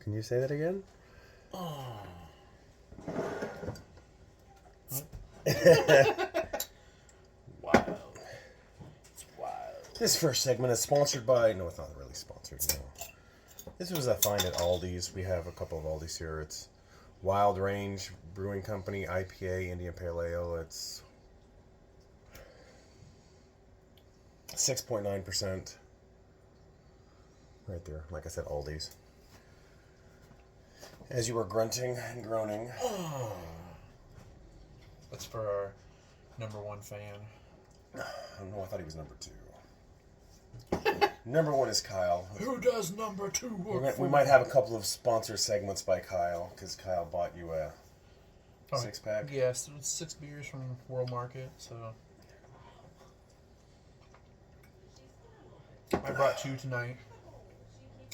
Can you say that again? Oh. Wild. It's wild. This first segment is sponsored by... No, it's not really sponsored, no. This was a find at Aldi's. We have a couple of Aldi's here. It's Wild Range Brewing Company, IPA, Indian Pale Ale. It's 6.9%. Right there. Like I said, Aldi's. As you were grunting and groaning. That's for our number one fan. I don't know. I thought he was number 2. Number 1 is Kyle. Who does number 2 work for? We might have a couple of sponsor segments by Kyle, because Kyle bought you a 6-pack. Yes, it's 6 beers from World Market, so... I brought 2 tonight.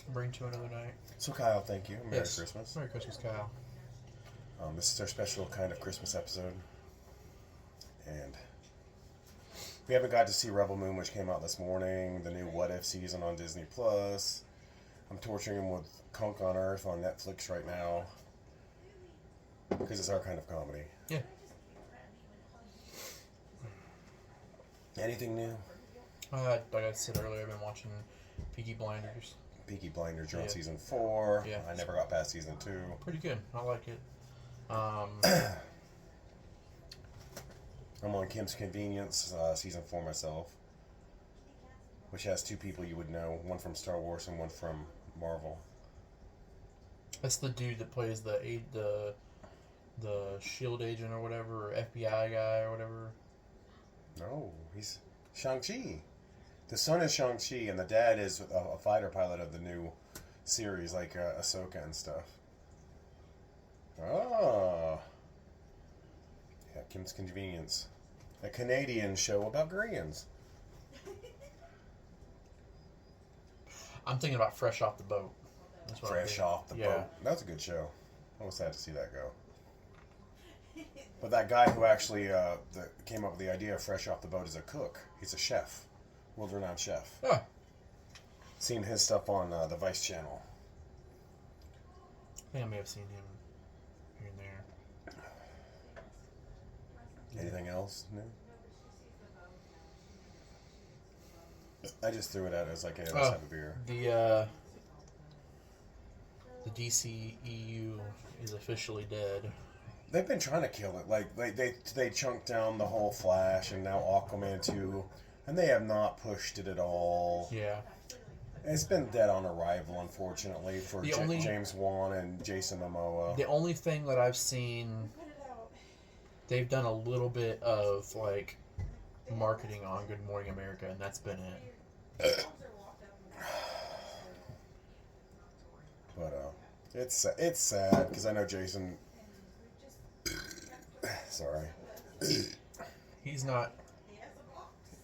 I'll bring 2 another night. So Kyle, thank you. Merry Christmas. Merry Christmas, Kyle. This is our special kind of Christmas episode. And we haven't got to see Rebel Moon, which came out this morning. The new What If season on Disney Plus. I'm torturing him with Kunk on Earth on Netflix right now. Because it's our kind of comedy. Yeah. Anything new? Like I said earlier, I've been watching Peaky Blinders. Peaky Blinders, you're on season 4. Yeah. I never got past season 2. Pretty good. I like it. I'm on Kim's Convenience, season 4 myself. Which has 2 people you would know. One from Star Wars and one from Marvel. That's the dude that plays the SHIELD agent or whatever, or FBI guy or whatever. No, he's Shang-Chi. The son is Shang-Chi, and the dad is a fighter pilot of the new series, like Ahsoka and stuff. Oh. Yeah, Kim's Convenience. A Canadian show about Koreans. I'm thinking about Fresh Off the Boat. That's what Fresh Off the Boat. That's a good show. I was sad to see that go. But that guy who actually came up with the idea of Fresh Off the Boat is a cook. He's a chef. World-renowned chef. Oh. Seen his stuff on the Vice channel. I think I may have seen him here and there. Anything else new? I just threw it out as like, hey, let's have a beer. The DCEU is officially dead. They've been trying to kill it. Like they chunked down the whole Flash and now Aquaman 2, and they have not pushed it at all. Yeah. It's been dead on arrival, unfortunately, for James Wan and Jason Momoa. The only thing that I've seen, they've done a little bit of like marketing on Good Morning America, and that's been it. But it's sad because I know Jason. Sorry. He's not.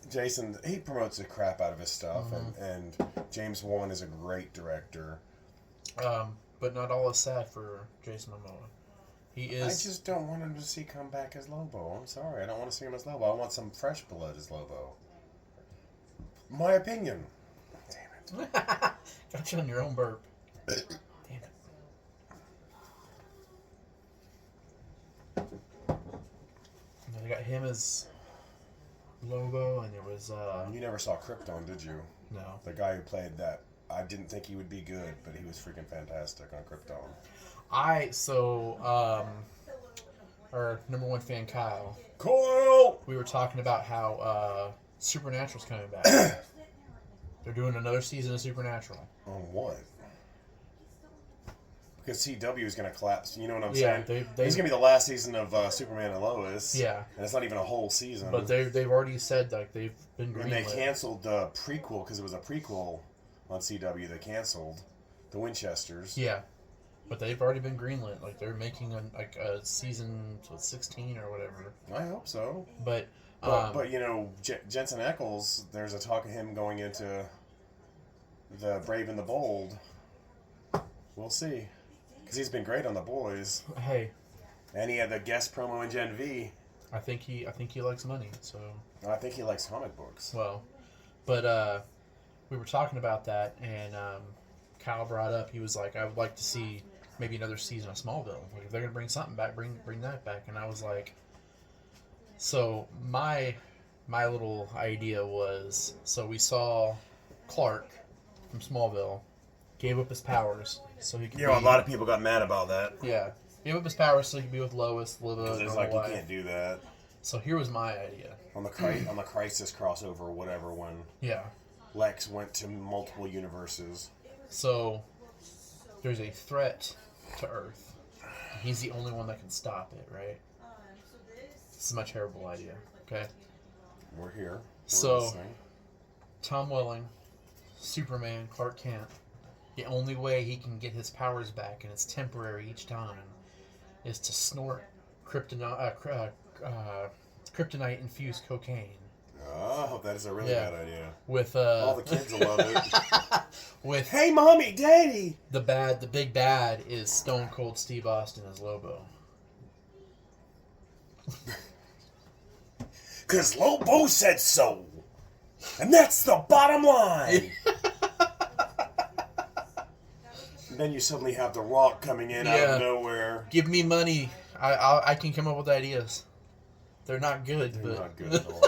Jason, he promotes the crap out of his stuff, and James Wan is a great director. But not all is sad for Jason Momoa. He is. I just don't want him to see come back as Lobo. I'm sorry, I don't want to see him as Lobo. I want some fresh blood as Lobo. My opinion. Damn it. Got you on your own burp. Damn it. They got him as Lobo, and there was You never saw Krypton, did you? No. The guy who played that. I didn't think he would be good, but he was freaking fantastic on Krypton. Our number one fan Kyle. Coil! We were talking about how Supernatural's coming back. They're doing another season of Supernatural. On what? Because CW is going to collapse. You know what I'm saying? This is going to be the last season of Superman and Lois. Yeah. And it's not even a whole season. But they've already said like they've been greenlit. And they canceled the prequel because it was a prequel on CW. They canceled the Winchesters. Yeah. But they've already been greenlit. Like they're making a season 16 or whatever. I hope so. But you know, Jensen Ackles, there's a talk of him going into the Brave and the Bold. We'll see. Because he's been great on The Boys. Hey. And he had the guest promo in Gen V. I think he likes money, so. I think he likes comic books. Well, but we were talking about that, and Kyle brought up, he was like, I would like to see maybe another season of Smallville. Like, if they're gonna bring something back, bring that back. And I was like, so my little idea was, so we saw Clark from Smallville gave up his powers so he could. You know, a lot of people got mad about that. Yeah, gave up his powers so he could be with Lois, live a Because it's normal like, life. you can't do that. So here was my idea. On the Crisis crossover or whatever, when Yeah. Lex went to multiple universes. So there's a threat to Earth. He's the only one that can stop it, right? This is my terrible idea. Okay. We're here. We're So listening. Tom Welling, Superman, Clark Kent. The only way he can get his powers back, and it's temporary each time, is to snort kryptonite-infused cocaine. Oh, that is a really Yeah. bad idea. With All the kids will love it. with Hey, mommy, daddy. the big bad is Stone Cold Steve Austin as Lobo. Because Lobo said so. And that's the bottom line. Then you suddenly have The Rock coming in out Yeah. of nowhere. Give me money. I can come up with ideas. They're not good, They're but not good at all.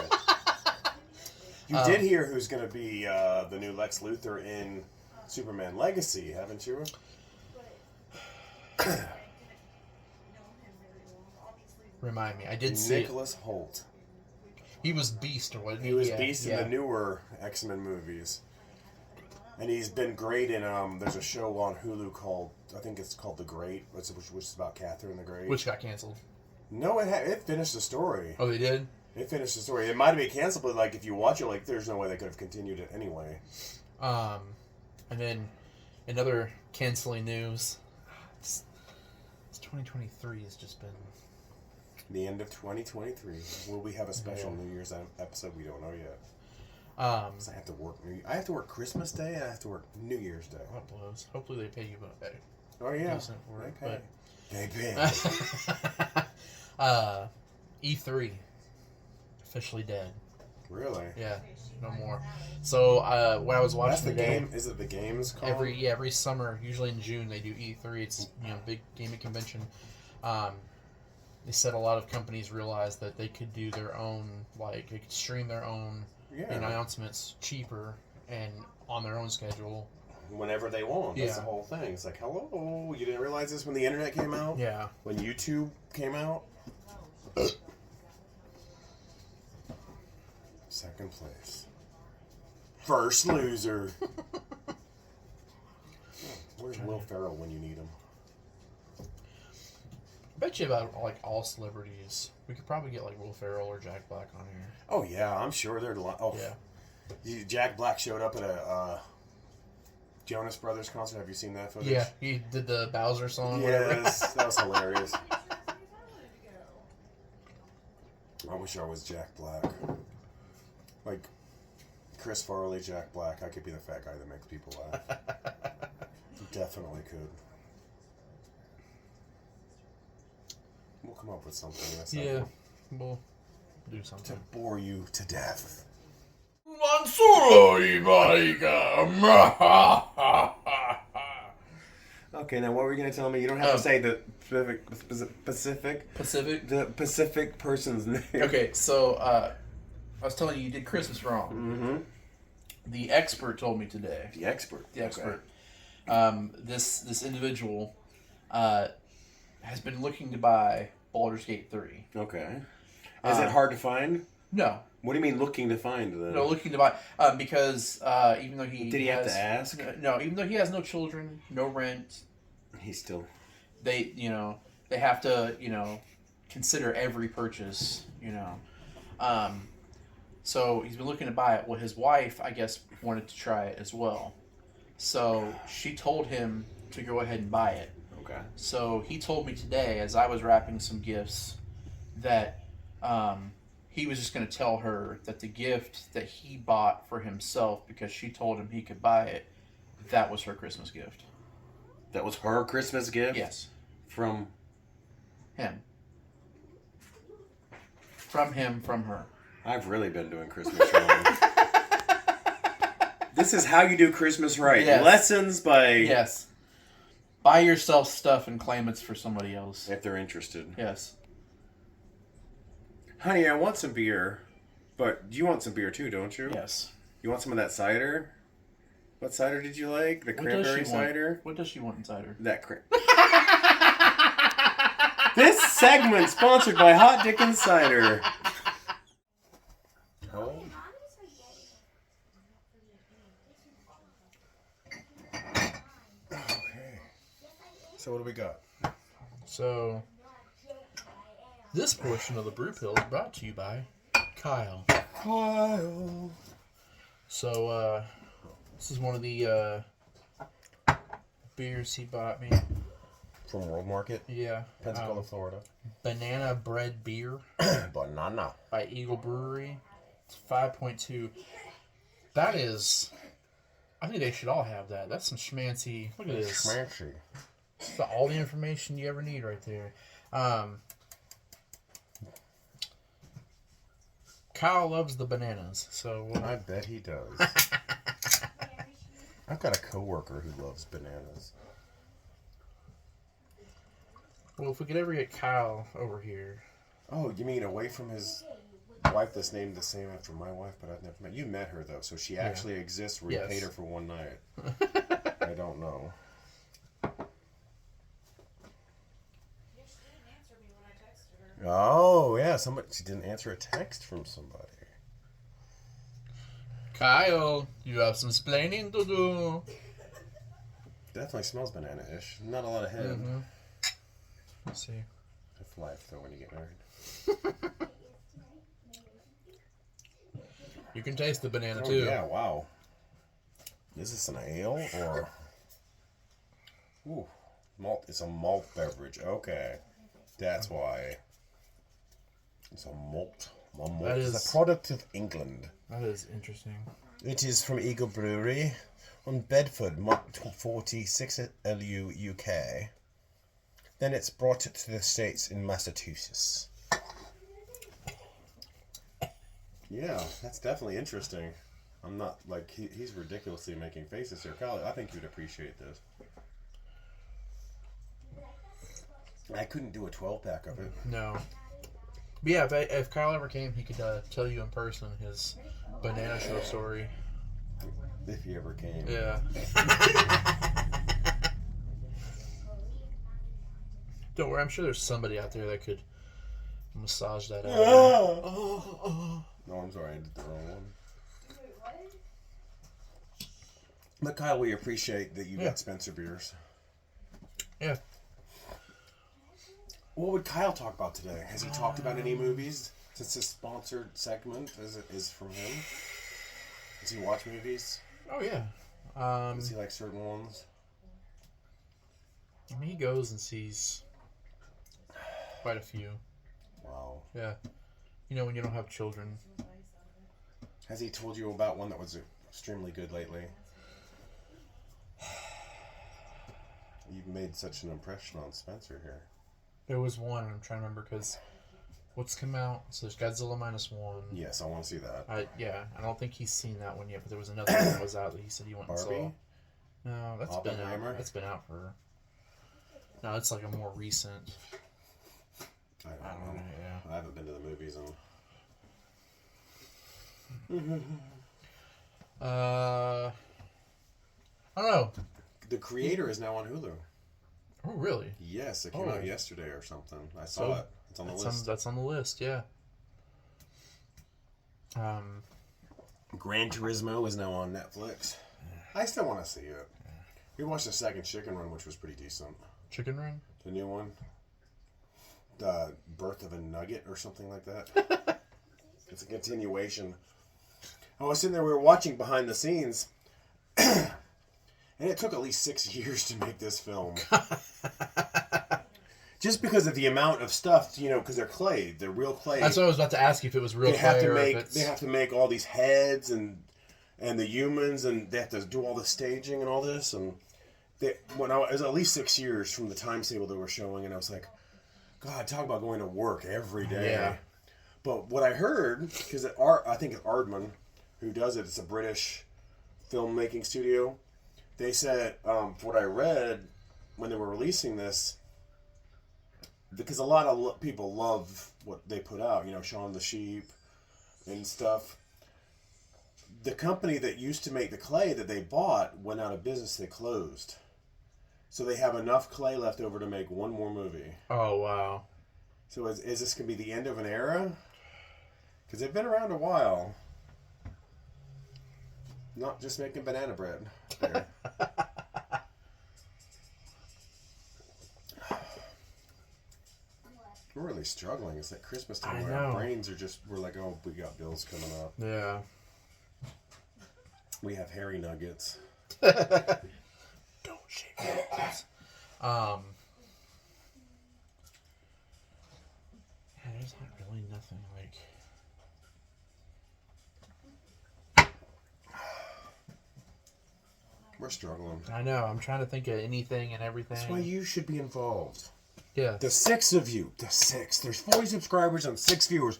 You did hear who's going to be the new Lex Luthor in Superman Legacy, haven't you? remind me. I did see it. Nicholas Holt. He was Beast, or what? He was Beast in the newer X-Men movies. And he's been great in, there's a show on Hulu called, I think it's called The Great, which is about Catherine the Great. Which got canceled. No, it finished the story. Oh, they did? It finished the story. It might have been canceled, but like if you watch it, like there's no way they could have continued it anyway. And then another canceling news. It's 2023 has just been... The end of 2023. Will we have a special New Year's episode? We don't know yet. 'Cause I have to work. I have to work Christmas Day and I have to work New Year's Day. That blows. Hopefully they pay you Oh yeah, decent for it. they pay. But E3 officially dead. Really? Yeah, no more. So when I was watching That's the today, game. Is it the games called? every summer, usually in June, they do E3. It's big gaming convention. They said a lot of companies realized that they could do their own, like they could stream their own announcements cheaper and on their own schedule. Whenever they want. That's the Yeah. whole thing. It's like, hello, you didn't realize this when the internet came out? Yeah. When YouTube came out? Second place. First loser. Where's Will Ferrell when you need him? I bet you about like all celebrities, we could probably get like Will Ferrell or Jack Black on here. Oh yeah, I'm sure they're. Yeah. Jack Black showed up at a Jonas Brothers concert. Have you seen that footage? Yeah, he did the Bowser song. Whatever. Yes, that was hilarious. I wish I was Jack Black. Like Chris Farley, Jack Black. I could be the fat guy that makes people laugh. Definitely could. We'll come up with something. That's Yeah, we'll do to something. bore you to death. Okay, now what were you going to tell me? You don't have to say the Pacific. the Pacific person's name. Okay, so I was telling you did Christmas wrong. Mm-hmm. The expert told me today. The expert. The expert. This individual has been looking to buy Baldur's Gate 3. Okay. Is it hard to find? No. What do you mean looking to find then? No, looking to buy because even though he Did he have to ask? No, even though he has no children, no rent, He's still. they they have to consider every purchase. So he's been looking to buy it. Well, his wife, I guess, wanted to try it as well. So she told him to go ahead and buy it. Okay. So he told me today, as I was wrapping some gifts, that he was just going to tell her that the gift that he bought for himself, because she told him he could buy it, that was her Christmas gift. That was her Christmas gift? Yes. From him. From him, from her. I've really been doing Christmas wrong. This is how you do Christmas right. Yes. Lessons by... Yes. Buy yourself stuff and claim it's for somebody else. If they're interested. Yes. Honey, I want some beer. But you want some beer too, don't you? Yes. You want some of that cider? What cider did you like? The cranberry cider? What does she want in cider? That This segment sponsored by Hot Dickens Cider. How old? Okay. So what do we got? So, this portion of the Brew Pill is brought to you by Kyle. Kyle. So, this is one of the beers he bought me. From World Market? Yeah. Pensacola, Florida. Banana Bread Beer Banana. by Eagle Brewery. It's 5.2. That is... I think they should all have that. That's some schmancy... Look at this. Schmancy. It's all the information you ever need right there. Kyle loves the bananas, so... I bet he does. I've got a coworker who loves bananas. Well, if we could ever get Kyle over here... Oh, you mean away from his wife that's named the same after my wife, but I've never met. You met her, though, so she actually exists where you paid her for one night. I don't know. Oh, yeah, she didn't answer a text from somebody. Kyle, you have some splaining to do. Definitely smells banana-ish. Not a lot of head. Mm-hmm. Let's see. That's life, though, when you get married. You can taste the banana, Oh, too. yeah, wow. Is this an ale, or... Ooh, malt. It's a malt beverage. Okay. That's why. It's a malt. A malt That is is- a product of England. That is interesting. It is from Eagle Brewery on Bedford, 46 LU, UK. Then it's brought it to the States in Massachusetts. Yeah, that's definitely interesting. I'm not, like, he's ridiculously making faces here. Kyle, I think you'd appreciate this. I couldn't do a 12-pack of it. No. But yeah, if Kyle ever came, he could tell you in person his banana show story. If he ever came. Yeah. Don't worry, I'm sure there's somebody out there that could massage that out. No, I'm sorry, I did the wrong one. But Kyle, we appreciate that you got Spencer beers. Yeah. What would Kyle talk about today? Has he talked about any movies? Since this sponsored segment is from him. Does he watch movies? Oh, yeah. Does he like certain ones? I mean, he goes and sees quite a few. Wow. Yeah. You know, when you don't have children. Has he told you about one that was extremely good lately? You've made such an impression on Spencer here. There was one, I'm trying to remember, because what's come out? So there's Godzilla -1. Yes, I want to see that. I don't think he's seen that one yet, but there was another one that was out that he said he went and saw. Barbie? No, that's been Oppenheimer? out. That's been out for... No, it's like a more recent... I don't know, know. yeah. I haven't been to the movies in... I don't know. The Creator is now on Hulu. Oh, really? Yes, it came out yesterday or something. I saw So, it. It's on the list. That's on the list, yeah. Gran Turismo is now on Netflix. I still want to see it. We watched the second Chicken Run, which was pretty decent. Chicken Run? The new one. The Birth of a Nugget or something like that. It's a continuation. I was sitting there, we were watching behind the scenes, and it took at least 6 years to make this film. Just because of the amount of stuff, you know, because they're clay, they're real clay. That's what I was about to ask you, if it was real They have clay to or make if it's... they have to make all these heads and the humans, and they have to do all the staging and all this. And it was at least 6 years from the timetable they were showing, and I was like, God, talk about going to work every day. Yeah. But what I heard, because I think it's Aardman who does it. It's a British filmmaking studio. They said, from what I read when they were releasing this, because a lot of people love what they put out, you know, Shaun the Sheep and stuff. The company that used to make the clay that they bought went out of business. They closed. So they have enough clay left over to make one more movie. Oh, wow. So is this going to be the end of an era? Because they've been around a while. Not just making banana bread. There. We're really struggling. It's like Christmas time I where know. our brains are just, we're like, oh, we got bills coming up. Yeah. We have hairy nuggets. Don't shake your ass. Yeah, there's not really nothing like. We're struggling. I know. I'm trying to think of anything and everything. That's why you should be involved. Yeah. The 6 of you. The 6. There's 40 subscribers and 6 viewers.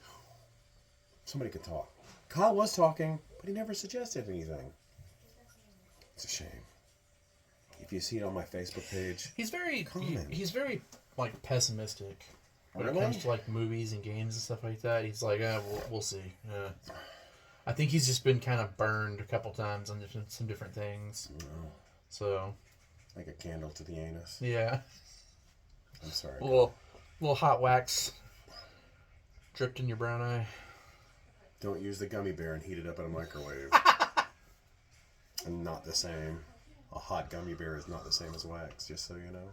Somebody could talk. Kyle was talking, but he never suggested anything. It's a shame. If you see it on my Facebook page, He's very. Comment. He's very like pessimistic when Really? it comes to like movies and games and stuff like that. He's like, we'll see. I think he's just been kind of burned a couple times on some different things. So. like a candle to the anus. Yeah. I'm sorry. A little hot wax dripped in your brown eye. Don't use the gummy bear and heat it up in a microwave. And not the same. A hot gummy bear is not the same as wax, just so you know.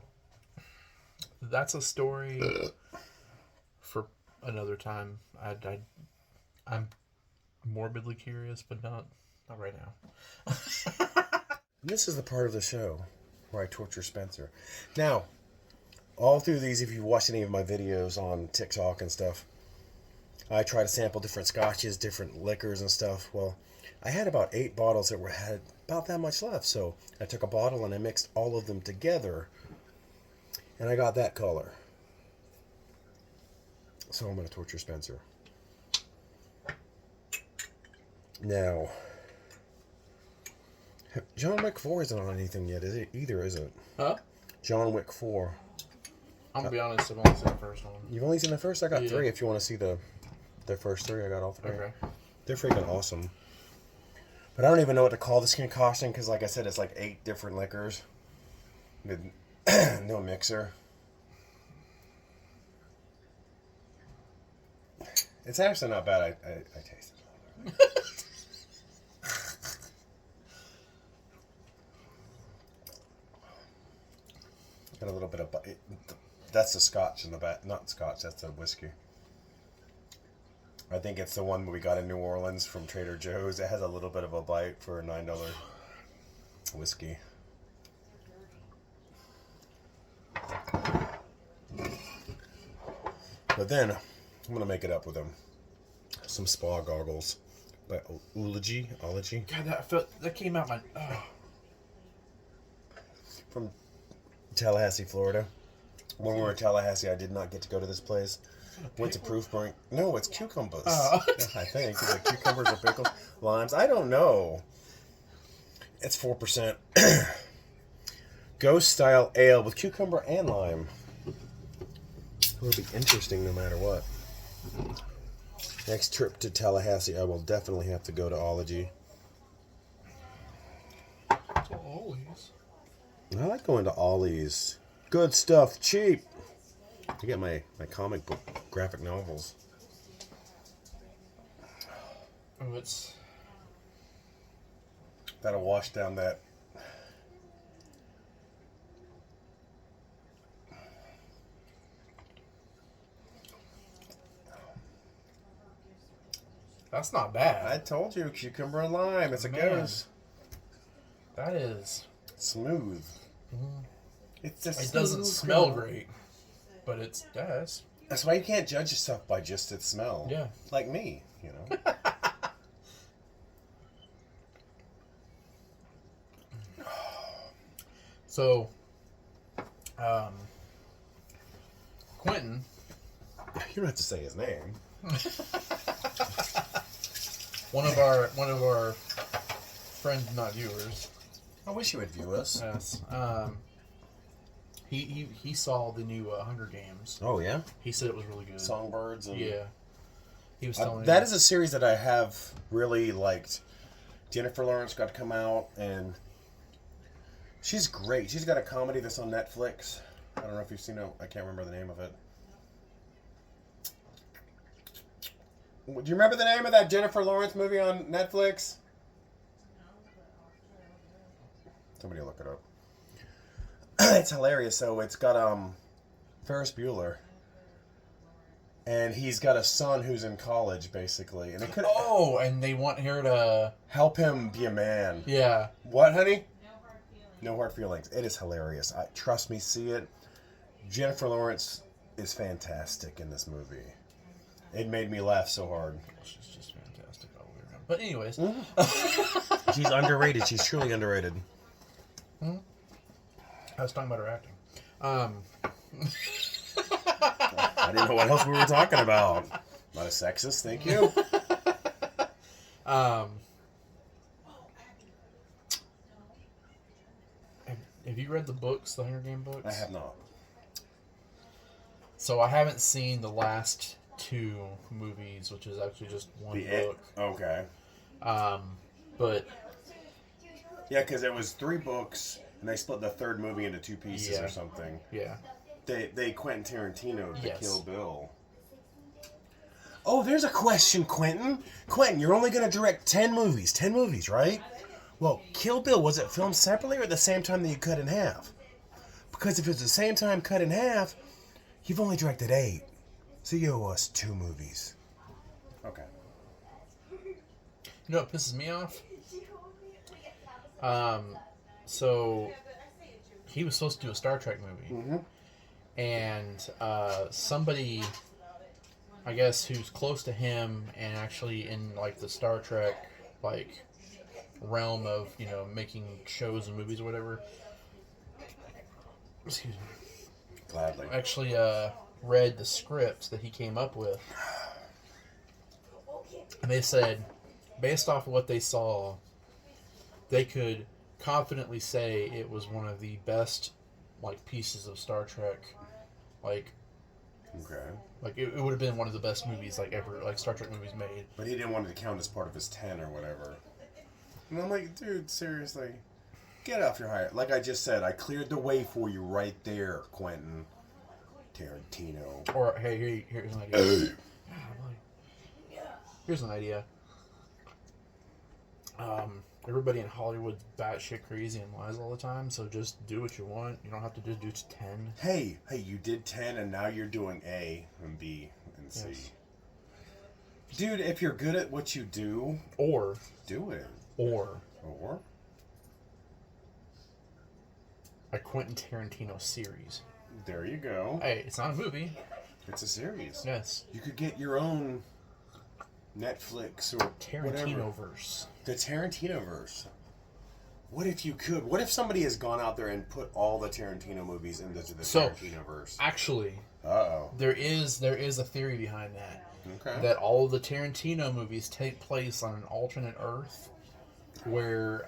That's a story for another time. I'm morbidly curious, but not right now. This is the part of the show where I torture Spencer. Now, all through these, if you've watched any of my videos on TikTok and stuff, I try to sample different scotches, different liquors and stuff. Well, I had about 8 bottles that had about that much left. So I took a bottle and I mixed all of them together. And I got that color. So I'm going to torture Spencer. Now, John Wick 4 isn't on anything yet, is it? Either, is it? Huh? John Wick 4. I'm gonna be honest, I've only seen the first one. You've only seen the first? I got Yeah. 3. If you want to see the first 3, I got all 3. Okay. They're freaking awesome. But I don't even know what to call this concoction because, like I said, it's like 8 different liquors. With no mixer. It's actually not bad. I taste it. Got a little bit of... That's the scotch in the back. Not scotch, that's the whiskey. I think it's the one we got in New Orleans from Trader Joe's. It has a little bit of a bite for a $9 whiskey. But then, I'm going to make it up with some spa goggles by Ology. God, that came out my. Oh. From Tallahassee, Florida. When we were in Tallahassee, I did not get to go to this place. Went to Proof Point. No, it's cucumbers. Oh. I think. Is it cucumbers or pickles? Limes? I don't know. It's 4%. Ghost style ale with cucumber and lime. It'll be interesting no matter what. Next trip to Tallahassee, I will definitely have to go to Ology. Always. I like going to Ollie's. Good stuff, cheap. I get my comic book graphic novels. Oh, it's. That'll wash down that. That's not bad. I told you, cucumber and lime. It's a Man. ghost. That is. Smooth. It's a It doesn't smooth smell criminal. great, but it does. That's why you can't judge yourself by just its smell. Yeah. Like me, you know. So, Quentin. You don't have to say his name. One of our friends, not viewers. I wish you would view us. Yes. He saw the new Hunger Games. Oh yeah, He said it was really good. Songbirds. And Yeah. He was telling that me. is a series that I have really liked. Jennifer Lawrence got to come out, and she's great. She's got a comedy that's on Netflix. I don't know if you've seen it. I can't remember the name of it. Do you remember the name of that Jennifer Lawrence movie on Netflix? Somebody look it up. It's hilarious. So it's got Ferris Bueller, and he's got a son who's in college, basically, and it could Oh, and they want her to. help him be a man. Yeah. What, honey? No hard feelings. It is hilarious. Trust me, see it. Jennifer Lawrence is fantastic in this movie. It made me laugh so hard. She's just fantastic all the way around. But anyways, She's underrated. She's truly underrated. I was talking about her acting. I didn't know what else we were talking about. Not a sexist, thank you. Have you read the books, the Hunger Game books? I have not. So I haven't seen the last two movies, which is actually just one book. Okay. But Yeah, because it was 3 books, and they split the third movie into 2 pieces Yeah. or something. yeah, They Quentin Tarantino to Yes. Kill Bill. Oh, there's a question, Quentin. Quentin, you're only going to direct 10 movies. 10 movies, right? Well, Kill Bill, was it filmed separately or at the same time that you cut in half? Because if it's the same time cut in half, you've only directed 8. So you owe us 2 movies. Okay. you know what pisses me off? So he was supposed to do a Star Trek movie, and somebody, I guess, who's close to him and actually in like the Star Trek like realm of making shows and movies or whatever. Excuse me. Gladly. Actually, read the script that he came up with, and they said, based off of what they saw, they could confidently say it was one of the best like pieces of Star Trek, like Okay. it would have been one of the best movies like ever, like Star Trek movies made. But he didn't want it to count as part of his 10 or whatever. And I'm like, dude, seriously. Get off your high. Like I just said, I cleared the way for you right there, Quentin Tarantino. Or hey, here's an idea. Here's an idea. Everybody in Hollywood's batshit crazy and lies all the time, so just do what you want. You don't have to just do 10. Hey, you did 10 and now you're doing A and B and C. Yes. Dude, if you're good at what you do, Or do it. Or a Quentin Tarantino series. there you go. Hey, it's not a movie. It's a series. Yes. You could get your own Netflix or whatever. Tarantino-verse. The Tarantino-verse. What if you could? What if somebody has gone out there and put all the Tarantino movies into the So, Tarantino-verse? Actually, Uh-oh. there is a theory behind that. Okay. That all of the Tarantino movies take place on an alternate Earth where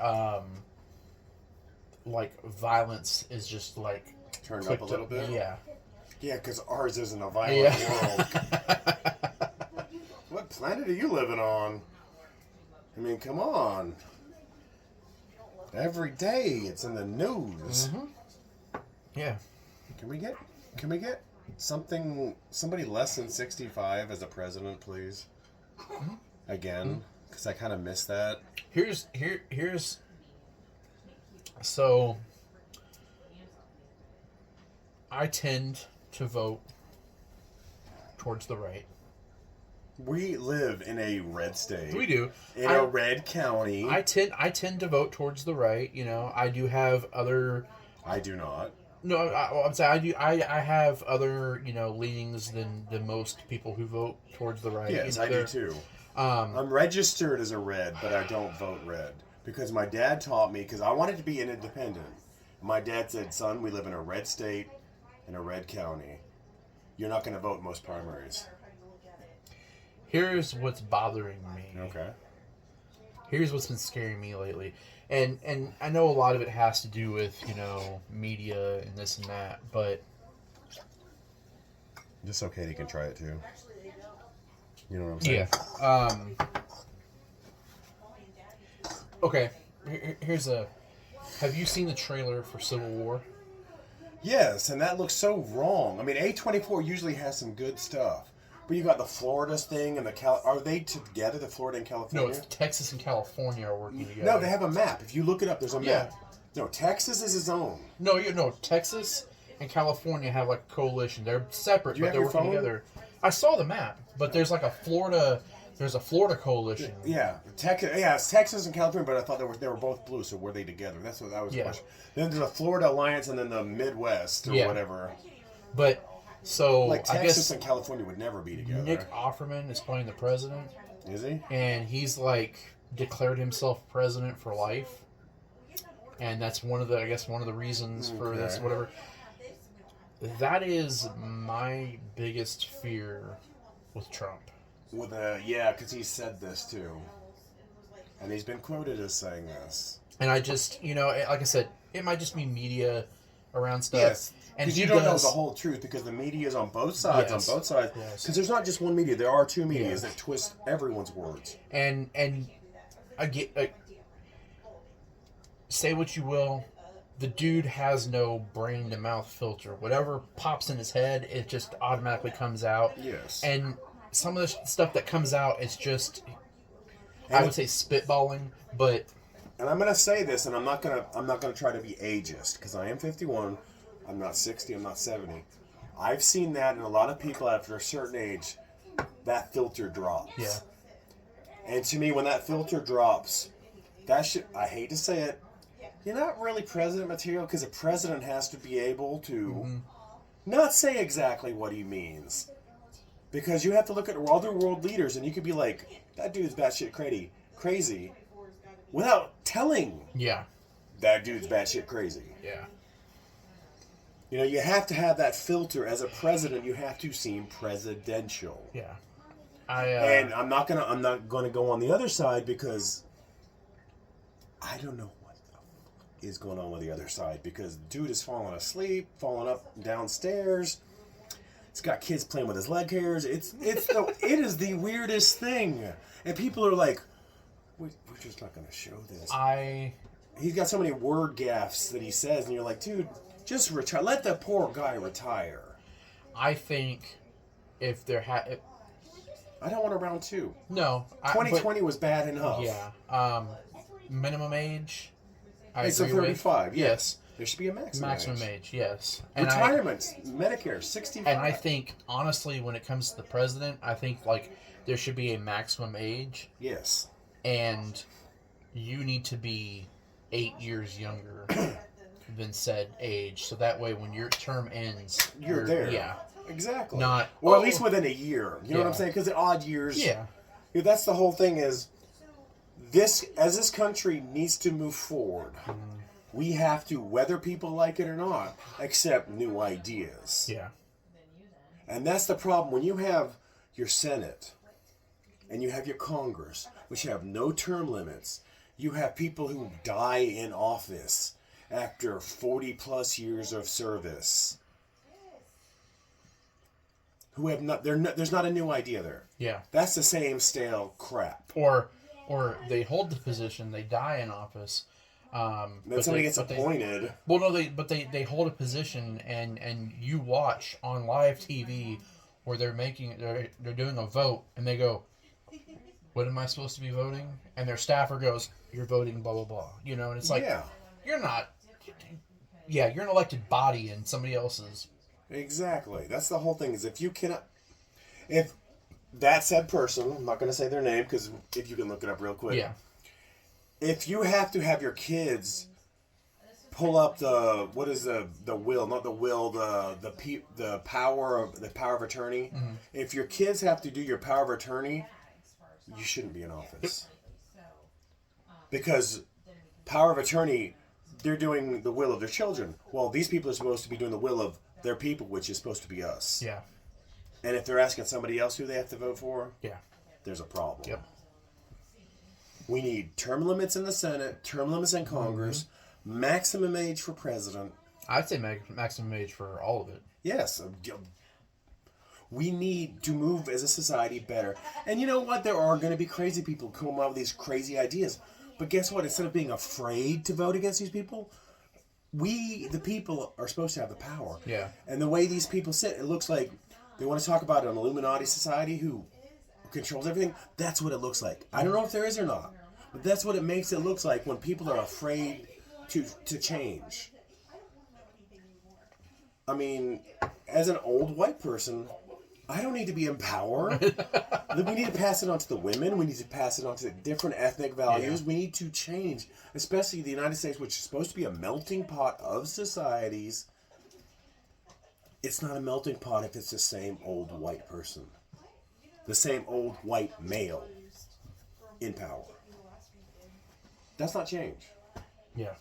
like violence is just like Turned up a little bit? Yeah. Yeah, because ours isn't a violent world. What planet are you living on? I mean, come on. Every day it's in the news. Yeah. Can we get somebody less than 65 as a president, please? Again, because I kind of miss that. Here's so I tend to vote towards the right. We live in a red state. We do. In a red county. I tend to vote towards the right. I do have other. I do not. No, I'm saying I do. I have other leanings than most people who vote towards the right. Yes, I do too. I'm registered as a red, but I don't vote red because my dad taught me because I wanted to be an independent. My dad said, "Son, we live in a red state, in a red county. You're not going to vote most primaries." Here's what's bothering me. Okay. here's what's been scaring me lately, and I know a lot of it has to do with media and this and that, but Just so Katie can try it too. You know what I'm saying? yeah. Okay, here's a. Have you seen the trailer for Civil War? Yes, and that looks so wrong. I mean, A24 usually has some good stuff. But you got the Florida thing and are they together, the Florida and No, California? it's Texas and California are working together. No, they have a map. If you look it up, there's a Yeah. map. No, Texas is its own. No, Texas and California have like a coalition. They're separate, Do you but have they're your working phone? together. I saw the map, but there's like a Florida. There's a Florida coalition. Yeah, it's Texas and California, but I thought they were both blue, so were they together? That's what I was question. Then there's a Florida Alliance and then the Midwest or whatever. But so Like I Texas guess and California would never be together. Nick Offerman is playing the president, Is he? and he's like declared himself president for life, and that's one of the reasons for this Okay. whatever. That is my biggest fear with Trump. Because he said this too, and he's been quoted as saying this. And I just, like I said, it might just be media around stuff. Yes, and because he you don't know does- the whole truth because the media is on both sides. Yes. On both sides, Yes. because there's not just one media. There are two medias Yes. that twist everyone's words. And I get, say what you will, the dude has no brain to mouth filter. Whatever pops in his head, it just automatically comes out. Yes. And some of the stuff that comes out is just, I And would say spitballing, but And I'm gonna say this, and I'm not gonna try to be ageist because I am 51. I'm not 60. I'm not 70. I've seen that in a lot of people after a certain age. That filter drops. yeah, And to me, when that filter drops, that should, I hate to say it, you're not really president material because a president has to be able to not say exactly what he means. Because you have to look at other world leaders and you could be like, that dude's batshit crazy, without telling yeah, that dude's batshit crazy. yeah. You know, you have to have that filter. As a president, you have to seem presidential. Yeah. And I'm not gonna go on the other side because I don't know what the fuck is going on with the other side because dude is falling asleep, falling up downstairs. He's got kids playing with his leg hairs. It is the weirdest thing, and people are like, we're just not gonna show this. He's got so many word gaffes that he says, and you're like, dude, just retire. Let the poor guy retire. I think if there I don't want a round two. no, 2020 was bad enough. Yeah. Minimum age. I It's a agree with. 35. Yes. There should be a maximum Age. Yes. Retirement, Medicare, 65. And I think honestly, when it comes to the president, I think like there should be a maximum age, Yes. and you need to be 8 years younger than said age, so that way when your term ends, You're there. Yeah. Exactly. Not- Or at least within a year. You know what I'm Yeah. saying? Because in odd years. Yeah. Yeah, that's the whole thing is this country needs to move forward. We have to, whether people like it or not, accept new ideas. Yeah. And that's the problem. When you have your Senate and you have your Congress, which have no term limits, you have people who die in office after 40 plus years of service. Who have not, there's not a new idea there. Yeah. That's the same stale crap. Or they hold the position, they die in office. Then somebody gets appointed. They hold a position, and you watch on live TV where they're doing a vote, and they go, "What am I supposed to be voting?" And their staffer goes, "You're voting blah blah blah." You know, and it's like, Yeah. you're not. Yeah, you're an elected body, and somebody else's. Exactly. That's the whole thing. Is if that said person, I'm not going to say their name because if you can look it up real quick. Yeah. If you have to have your kids pull up the will, not the will, the power of attorney. Mm-hmm. If your kids have to do your power of attorney, you shouldn't be in office. Because power of attorney, they're doing the will of their children. Well, these people are supposed to be doing the will of their people, which is supposed to be us. Yeah. And if they're asking somebody else who they have to vote for, Yeah. there's a problem. Yep. We need term limits in the Senate, term limits in Congress, maximum age for president. I'd say maximum age for all of it. Yes. We need to move as a society better. And you know what? There are going to be crazy people who come up with these crazy ideas. But guess what? Instead of being afraid to vote against these people, we, the people, are supposed to have the power. Yeah. And the way these people sit, it looks like they want to talk about an Illuminati society who controls everything. That's what it looks like. I don't know if there is or not. But that's what it makes it look like when people are afraid to change. I mean, as an old white person, I don't need to be in power. We need to pass it on to the women. We need to pass it on to different ethnic values. Yeah. We need to change, especially the United States, which is supposed to be a melting pot of societies. It's not a melting pot if it's the same old white person. The same old white male in power. That's not change. Yeah.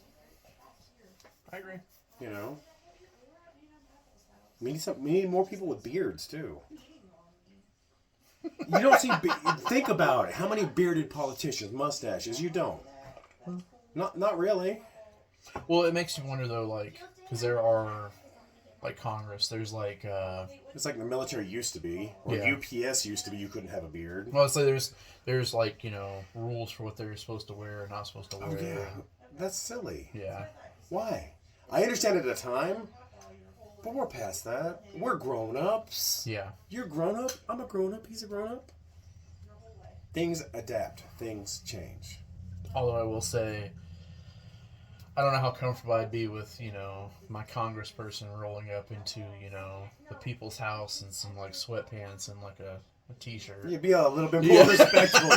I agree. You know? We need more people with beards, too. You don't see... Think about it. How many bearded politicians, mustaches? You don't. Not really. Well, it makes you wonder, though, like, because there are, like, Congress, there's, like, It's like the military used to be. Or Yeah. UPS used to be. You couldn't have a beard. well, so there's, like, you know, rules for what they're supposed to wear and not supposed to wear. Oh, yeah. That's silly. Yeah. Why? I understand at a time, but we're past that. We're grown-ups. Yeah. You're grown-up. I'm a grown-up. He's a grown-up. Things adapt. Things change. Although I will say, I don't know how comfortable I'd be with, you know, my congressperson rolling up into, you know, the people's house in some, like, sweatpants and, like, a t-shirt. You'd be a little bit more respectful.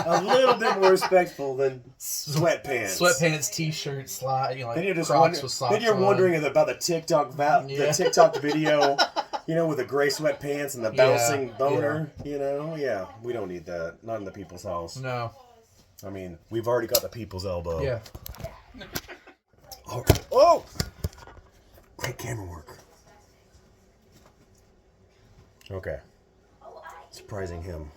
A little bit more respectful than sweatpants. Sweatpants, t-shirt, slide, you know, Then you're like just Crocs with socks then you're on. wondering about the TikTok the Yeah. TikTok video, you know, with the gray sweatpants and the bouncing Yeah, boner. You know, yeah, we don't need that. Not in the people's house. No. I mean, we've already got the people's elbow. Yeah. Oh! Great camera work. Okay. Surprising him.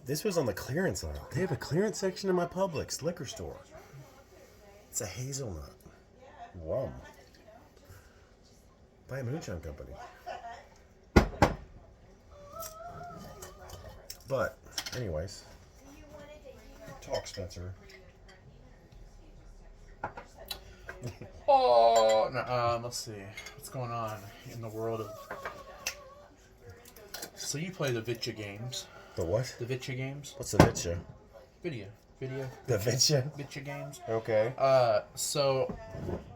This was on the clearance aisle. They have a clearance section in my Publix liquor store. It's a hazelnut rum by a moonshine company. But, anyways, talk, Spencer. Oh, no, let's see. What's going on in the world of... So you play the Vitcha games. The what? The Vitcha games? What's the Vitcha? Video. The Vitcha? Vitcha games. Okay. So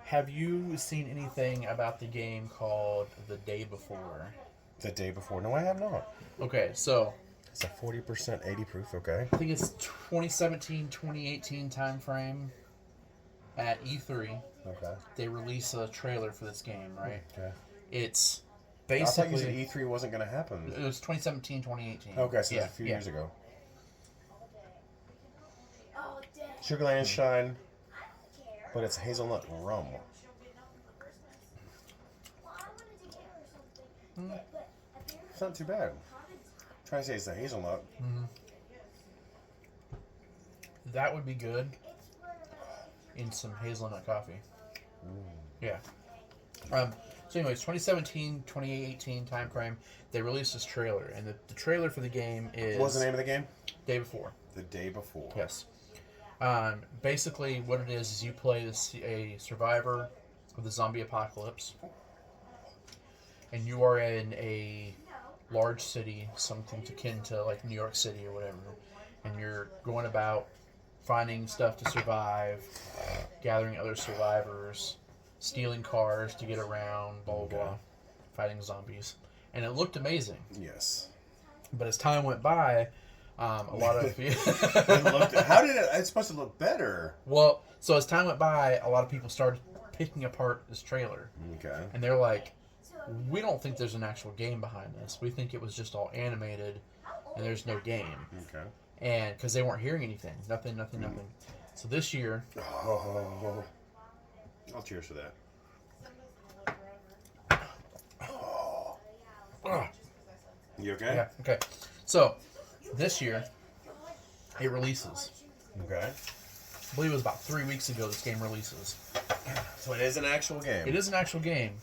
have you seen anything about the game called The Day Before? The day before? No, I have not. Okay, so It's a 40% 80 proof, okay. I think it's 2017, 2018 time frame. At E3, Okay. they release a trailer for this game, right? Okay. It's I thought you basically... said E3 wasn't going to happen. It was 2017, 2018. Okay, so yeah, it's a few yeah. years ago. Sugarland Shine, but it's hazelnut rum. It's not too bad. I'm trying to say it's the hazelnut. That would be good in some hazelnut coffee. Yeah. So anyways, 2017, 2018 time frame, they released this trailer, and the trailer for the game is... What's the name of the game? Day Before. The Day Before. Yes. Basically, what it is you play a survivor of the zombie apocalypse, and you are in a large city, something akin to like New York City or whatever, and you're going about finding stuff to survive, gathering other survivors, stealing cars to get around, blah blah blah, fighting zombies, and it looked amazing. Yes. But as time went by, a lot of How did it? It's supposed to look better. Well, so as time went by, a lot of people started picking apart this trailer. Okay. And they're like, we don't think there's an actual game behind this. We think it was just all animated and there's no game. Okay. And because they weren't hearing anything. Nothing. So this year... Oh, I'll cheers for that. You okay? Yeah, okay. So, this year, it releases. Okay. I believe it was about 3 weeks ago this game releases. So it is an actual game. It is an actual game.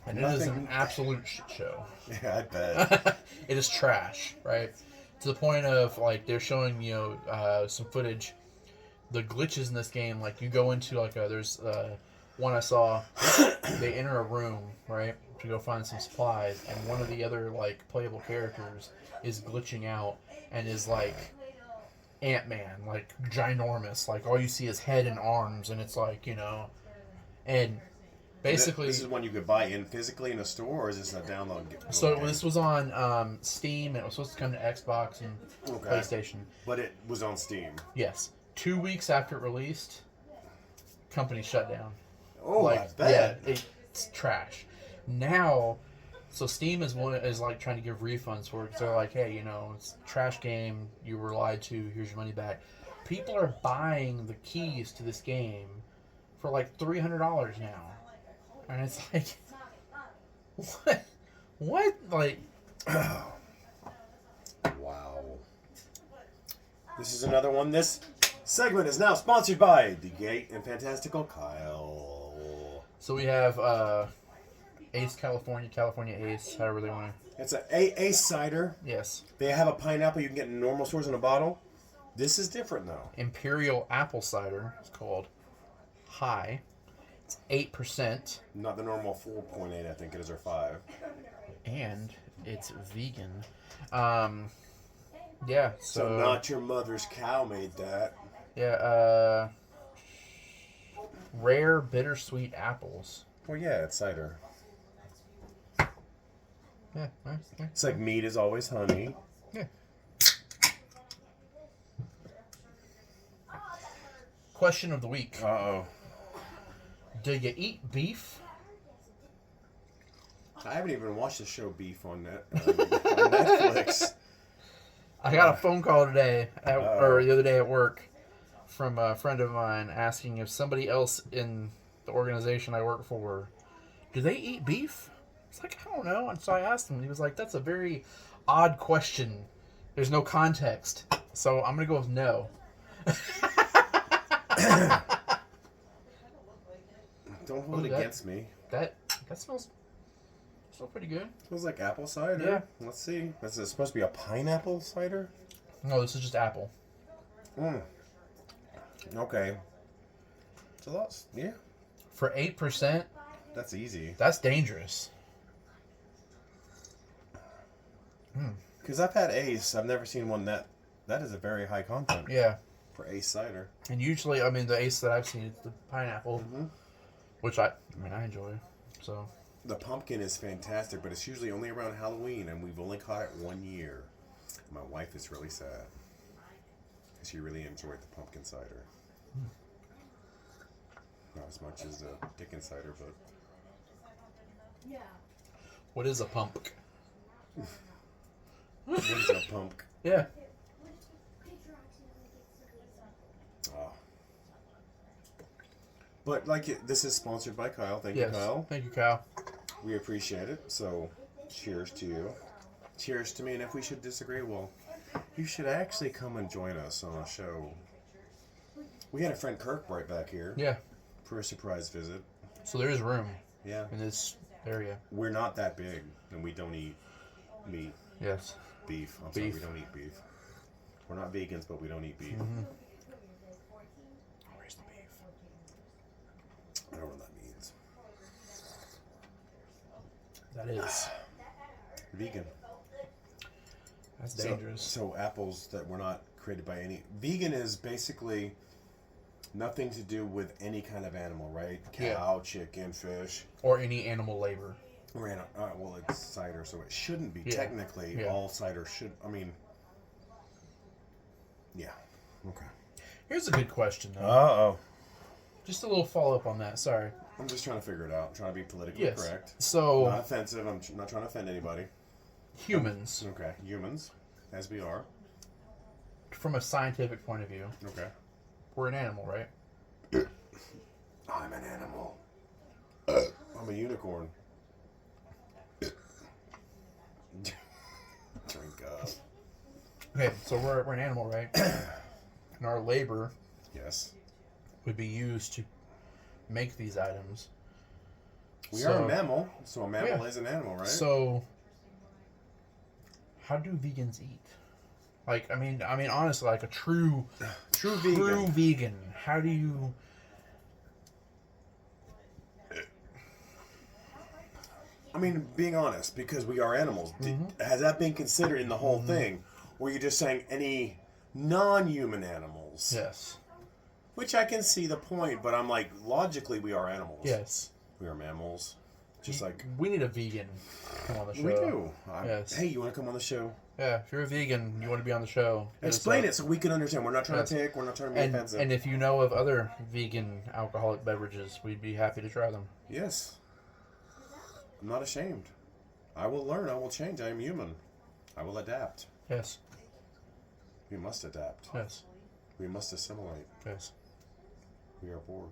And it is an absolute shit show. Yeah, I bet. It is trash, right? To the point of, like, they're showing, some footage. The glitches in this game, like, you go into, like, there's one I saw. They enter a room, right, to go find some supplies, and one of the other, like, playable characters is glitching out and is, like, Ant-Man, like, ginormous. Like, all you see is head and arms, and it's like, and basically... This is one you could buy in physically in a store, or is this a download? So this was on Steam, and it was supposed to come to Xbox and PlayStation. But it was on Steam. Yes. 2 weeks after it released, company shut down. Oh, like, I bet. Yeah, it's trash. Now, so Steam is like trying to give refunds for it because they're like, hey, it's a trash game. You were lied to. Here's your money back. People are buying the keys to this game for like $300 now, and it's like, what? What? Like, wow. This is another one. This segment is now sponsored by The Gate and Fantastical Kyle. so we have Ace California Ace, however they want to. It's a Ace cider. Yes. They have a pineapple you can get in normal stores in a bottle. This is different though. Imperial apple cider. It's called High. It's 8%. Not the normal 4.8, I think it is, or 5. And it's vegan. Yeah, So not your mother's cow made that. Yeah, rare bittersweet apples. Well, yeah, it's cider. Yeah, It's like meat is always honey. yeah. Question of the week. Uh-oh. Do you eat beef? I haven't even watched the show Beef on Netflix. I got a phone call today, or the other day at work, from a friend of mine asking if somebody else in the organization I work for, do they eat beef? It's like, I don't know. And so I asked him, and he was like, that's a very odd question. There's no context. So I'm going to go with no. Don't hold it against me. That smells pretty good. Smells like apple cider. Yeah. Let's see. This is supposed to be a pineapple cider? No, this is just apple. Okay. It's a lot. Yeah. For 8%, That's easy. that's dangerous. Because I've had Ace. I've never seen one that is a very high content Yeah. for Ace cider. And usually, I mean, the Ace that I've seen is the pineapple, which I enjoy. So The pumpkin is fantastic, but it's usually only around Halloween, and we've only caught it 1 year. My wife is really sad. She really enjoyed the pumpkin cider. Not as much as the Dickens cider, but... what is a pump? What is a pump? Yeah. Oh. But this is sponsored by Kyle. Thank you, Yes. Kyle. Thank you, Kyle. We appreciate it. So, cheers to you. Cheers to me. And if we should disagree, well, you should actually come and join us on a show. We had a friend Kirk right back here Yeah. for a surprise visit. So there is room Yeah. in this area. We're not that big, and we don't eat meat, Yes. beef. I'm Beef. sorry, we don't eat beef. We're not vegans, but we don't eat beef. Where's the beef? I don't know what that means. That is. Vegan. That's So- dangerous. So apples that were not created by any... Vegan is basically nothing to do with any kind of animal, right? Cow, chicken, fish. Or any animal labor. Well, it's cider, so it shouldn't be. Yeah. Technically, Yeah. all cider should... I mean... Yeah. Okay. Here's a good question, though. Uh-oh. Just a little follow-up on that. Sorry. I'm just trying to figure it out. I'm trying to be politically Yes. correct. So, Not offensive. I'm not trying to offend anybody. humans, Okay. Humans, as we are. from a scientific point of view, Okay. we're an animal, right? I'm an animal. I'm a unicorn. Drink up. Okay, so we're an animal, right? and our labor Yes. would be used to make these items. We are a mammal, so a mammal Yeah. is an animal, right? So, how do vegans eat? Like, I mean, honestly, like a true vegan. How do you? I mean, being honest, because we are animals, has that been considered in the whole thing? Or are you just saying any non-human animals? Yes. Which I can see the point, but I'm like, logically, we are animals. Yes. We are mammals. Just like... We need a vegan to come on the show. We do. Yes. Hey, you want to come on the show? Yeah, if you're a vegan, you want to be on the show. Explain it so we can understand. We're not trying to pick. We're not trying to be offensive. And if you know of other vegan alcoholic beverages, we'd be happy to try them. Yes. I'm not ashamed. I will learn. I will change. I am human. I will adapt. Yes. We must adapt. Yes. We must assimilate. Yes. We are Borg.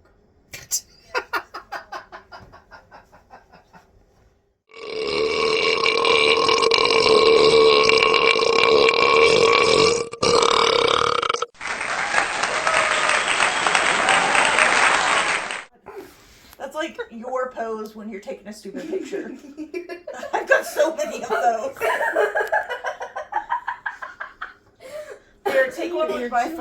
That's like your pose when you're taking a stupid picture. I've got so many of those. Here, take one with my phone.